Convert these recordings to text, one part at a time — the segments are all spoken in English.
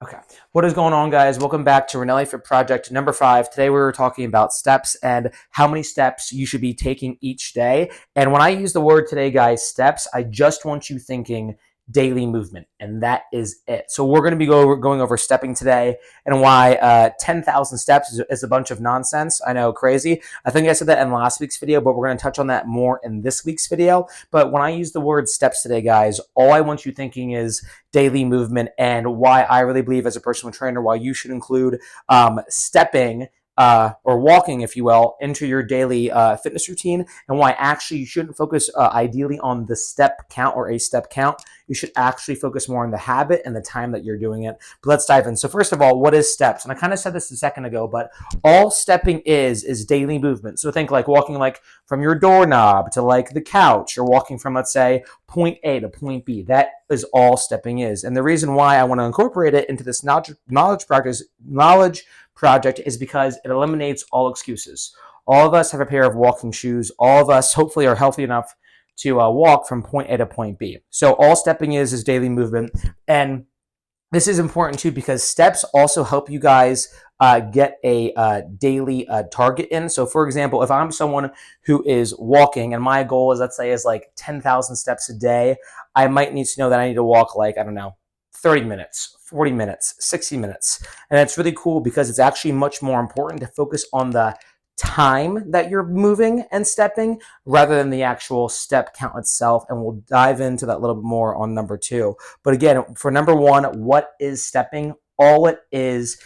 Okay, what is going on, guys? Welcome back to RanelliFit Project number 5. Today we were talking about steps and how many steps you should be taking each day. And when I use the word today, guys, steps, I just want you thinking daily movement, and that is it. So we're going to be going over stepping today and why 10,000 steps is a bunch of nonsense. I know, crazy. I think I said that in last week's video, but we're going to touch on that more in this week's video. But when I use the word steps today, guys, all I want you thinking is daily movement, and why I really believe as a personal trainer, why you should include stepping or walking, if you will, into your daily fitness routine, and why actually you shouldn't focus ideally on the step count or a step count. You should actually focus more on the habit and the time that you're doing it. But let's dive in. So first of all, what is steps? And I kind of said this a second ago, but all stepping is daily movement. So think like walking like from your doorknob to like the couch, or walking from, let's say, point A to point B. That is all stepping is. And the reason why I want to incorporate it into this knowledge project is because it eliminates all excuses. All of us have a pair of walking shoes. All of us hopefully are healthy enough to walk from point A to point B. So all stepping is daily movement. And this is important too because steps also help you guys get a daily target in. So for example, if I'm someone who is walking and my goal is, let's say, is like 10,000 steps a day, I might need to know that I need to walk like, I don't know, 30 minutes, 40 minutes, 60 minutes. And it's really cool because it's actually much more important to focus on the time that you're moving and stepping rather than the actual step count itself. And we'll dive into that a little bit more on number 2. But again, for number 1, what is stepping? All it is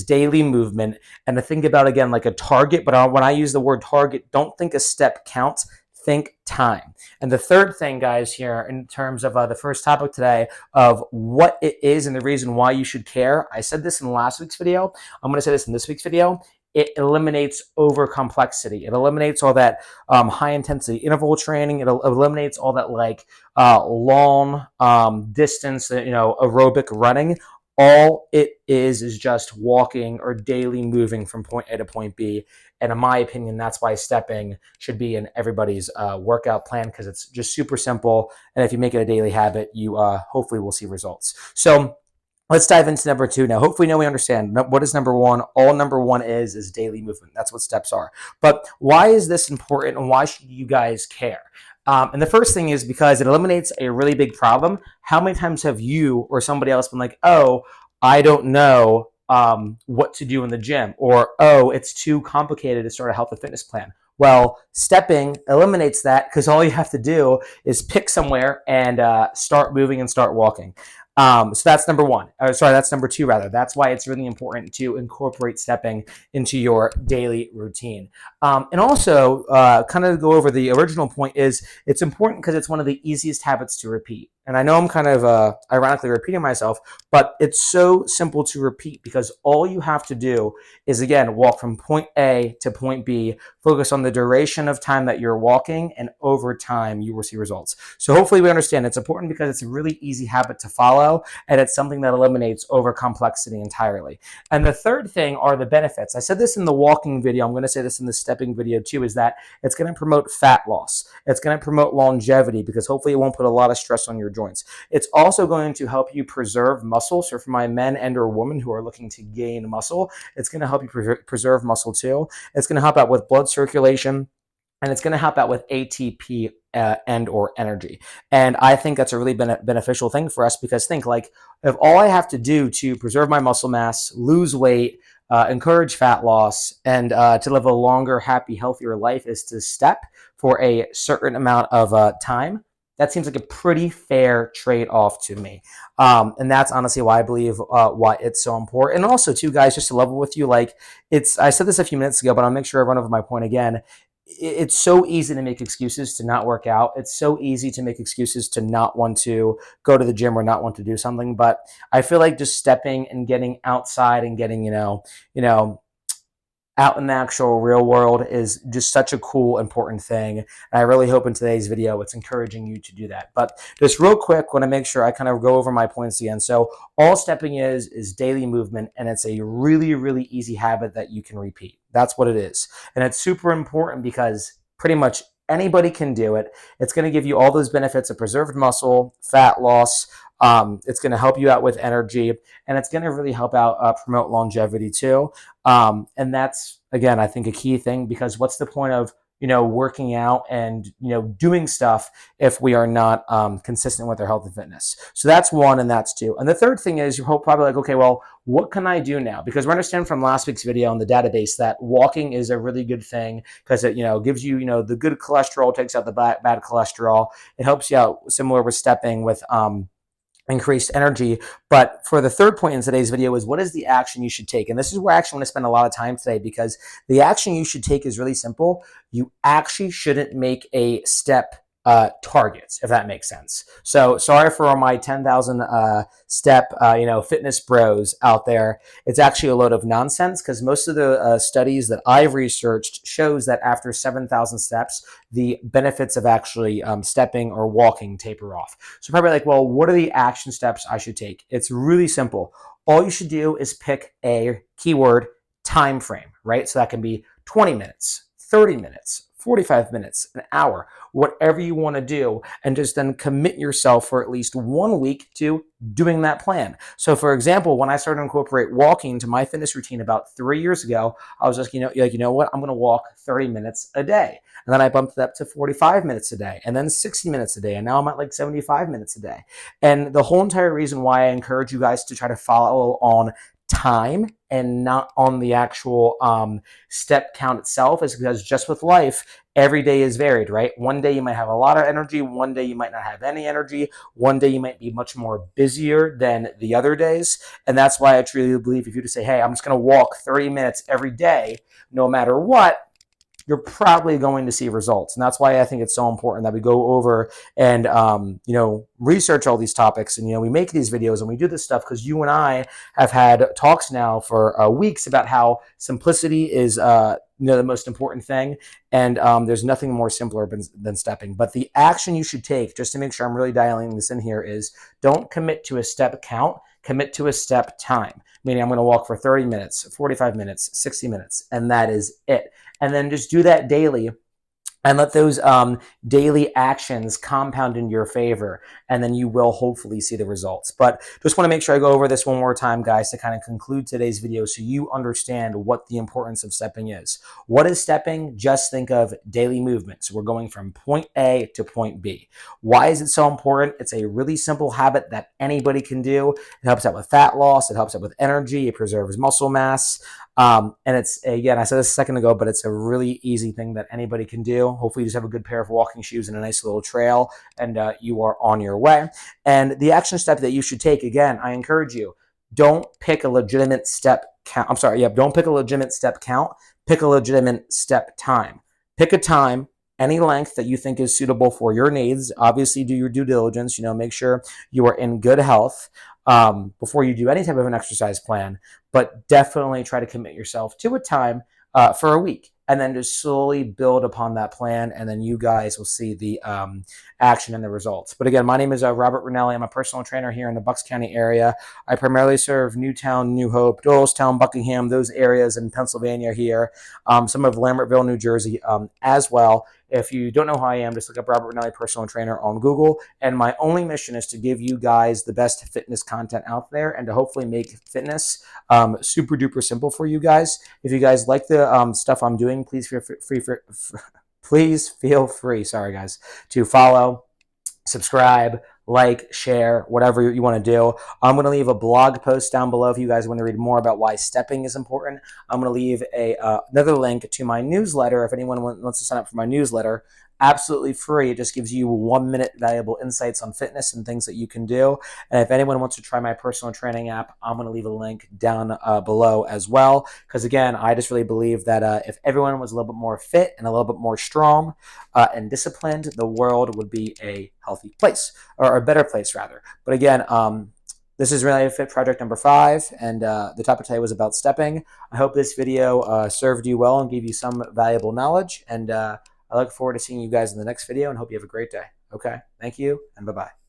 daily movement. And to think about, again, like a target, but when I use the word target, don't think a step count, think time. And the third thing, guys, here in terms of the first topic today of what it is and the reason why you should care, I said this in last week's video. I'm going to say this in this week's video. It eliminates over complexity. It eliminates all that high intensity interval training. It eliminates all that like long distance, aerobic running. All it is just walking or daily moving from point A to point B. And in my opinion, that's why stepping should be in everybody's workout plan, because it's just super simple. And if you make it a daily habit, you hopefully will see results. So let's dive into number 2 now. Hopefully now we understand what is number 1. All number 1 is daily movement. That's what steps are. But why is this important, and why should you guys care? And the first thing is because it eliminates a really big problem. How many times have you or somebody else been like, oh, I don't know what to do in the gym, or, oh, it's too complicated to start a health and fitness plan? Well, stepping eliminates that, because all you have to do is pick somewhere and start moving and start walking. So that's number 1. That's number 2, rather. That's why it's really important to incorporate stepping into your daily routine. And also, kind of go over the original point, is it's important because it's one of the easiest habits to repeat. And I know I'm kind of ironically repeating myself, but it's so simple to repeat because all you have to do is, again, walk from point A to point B, focus on the duration of time that you're walking, and over time you will see results. So hopefully we understand it's important because it's a really easy habit to follow, and it's something that eliminates over complexity entirely. And the third thing are the benefits. I said this in the walking video. I'm going to say this in the stepping video too, is that it's going to promote fat loss. It's going to promote longevity because hopefully it won't put a lot of stress on your joints. It's also going to help you preserve muscle. So for my men and or women who are looking to gain muscle, it's going to help you preserve muscle too. It's going to help out with blood circulation, and it's going to help out with ATP and or energy. And I think that's a really beneficial thing for us, because think like, if all I have to do to preserve my muscle mass, lose weight, encourage fat loss, and to live a longer, happy, healthier life is to step for a certain amount of time, that seems like a pretty fair trade-off to me. And that's honestly why I believe why it's so important. And also, too, guys, just to level with you, like, I said this a few minutes ago, but I'll make sure I run over my point again. It's so easy to make excuses to not work out. It's so easy to make excuses to not want to go to the gym or not want to do something. But I feel like just stepping and getting outside and getting, out in the actual real world is just such a cool, important thing. And I really hope in today's video it's encouraging you to do that. But just real quick, want to make sure I kind of go over my points again. So all stepping is daily movement, and it's a really, really easy habit that you can repeat. That's what it is. And it's super important because pretty much Anybody can do it. It's going to give you all those benefits of preserved muscle, fat loss. It's going to help you out with energy, and it's going to really help out promote longevity too. And that's, again, I think a key thing, because what's the point of working out and doing stuff if we are not consistent with our health and fitness? So that's one, and that's two. And the third thing is, you're probably like, okay, well, what can I do now? Because we understand from last week's video on the database that walking is a really good thing, because it gives you the good cholesterol, takes out the bad cholesterol. It helps you out, similar with stepping, with increased energy. But for the third point in today's video is, what is the action you should take? And this is where I actually want to spend a lot of time today, because the action you should take is really simple. You actually shouldn't make a step targets, if that makes sense. So sorry for all my 10,000 step fitness bros out there. It's actually a load of nonsense, because most of the studies that I've researched shows that after 7,000 steps, the benefits of actually stepping or walking taper off. So probably like, well, what are the action steps I should take? It's really simple. All you should do is pick a keyword time frame, right? So that can be 20 minutes, 30 minutes, 45 minutes, an hour, whatever you want to do, and just then commit yourself for at least 1 week to doing that plan. So for example, when I started to incorporate walking into my fitness routine about 3 years ago, I was just, you know what, I'm going to walk 30 minutes a day. And then I bumped it up to 45 minutes a day, and then 60 minutes a day. And now I'm at like 75 minutes a day. And the whole entire reason why I encourage you guys to try to follow on time and not on the actual step count itself is because, just with life, every day is varied, right? One day you might have a lot of energy, one day you might not have any energy, one day you might be much more busier than the other days. And that's why I truly believe, if you just say, hey, I'm just going to walk 30 minutes every day, no matter what, you're probably going to see results. And that's why I think it's so important that we go over and, research all these topics. And, we make these videos and we do this stuff because you and I have had talks now for weeks about how simplicity is, the most important thing. And there's nothing more simpler than stepping. But the action you should take, just to make sure I'm really dialing this in here, is don't commit to a step count, commit to a step time. Meaning, I'm going to walk for 30 minutes, 45 minutes, 60 minutes, and that is it. And then just do that daily, and let those daily actions compound in your favor, and then you will hopefully see the results. But just want to make sure I go over this one more time, guys, to kind of conclude today's video so you understand what the importance of stepping is. What is stepping? Just think of daily movement. So we're going from point A to point B. Why is it so important? It's a really simple habit that anybody can do. It helps out with fat loss. It helps out with energy. It preserves muscle mass. And it's, again, I said this a second ago, but it's a really easy thing that anybody can do. Hopefully you just have a good pair of walking shoes and a nice little trail, and you are on your way. And the action step that you should take, again, I encourage you, don't pick a legitimate step count. Don't pick a legitimate step count. Pick a legitimate step time. Pick a time, any length that you think is suitable for your needs. Obviously, do your due diligence. Make sure you are in good health before you do any type of an exercise plan. But definitely try to commit yourself to a time for a week, and then just slowly build upon that plan, and then you guys will see the action and the results. But again, my name is Robert Ranelli. I'm a personal trainer here in the Bucks County area. I primarily serve Newtown, New Hope, Doylestown, Buckingham, those areas in Pennsylvania here, some of Lambertville, New Jersey as well. If you don't know who I am, just look up Robert Ranelli, personal trainer, on Google. And my only mission is to give you guys the best fitness content out there, and to hopefully make fitness super duper simple for you guys. If you guys like the stuff I'm doing, please feel free, sorry guys, to follow, subscribe, like, share, whatever you want to do. I'm going to leave a blog post down below if you guys want to read more about why stepping is important. I'm going to leave another link to my newsletter if anyone wants to sign up for my newsletter. Absolutely free. It just gives you 1 minute valuable insights on fitness and things that you can do. And if anyone wants to try my personal training app, I'm going to leave a link down below as well. Because again, I just really believe that if everyone was a little bit more fit and a little bit more strong and disciplined, the world would be a healthy place, or a better place rather. But again, this is RanelliFit Project number 5, and the topic today was about stepping. I hope this video served you well and gave you some valuable knowledge, and I look forward to seeing you guys in the next video, and hope you have a great day. Okay, thank you, and bye-bye.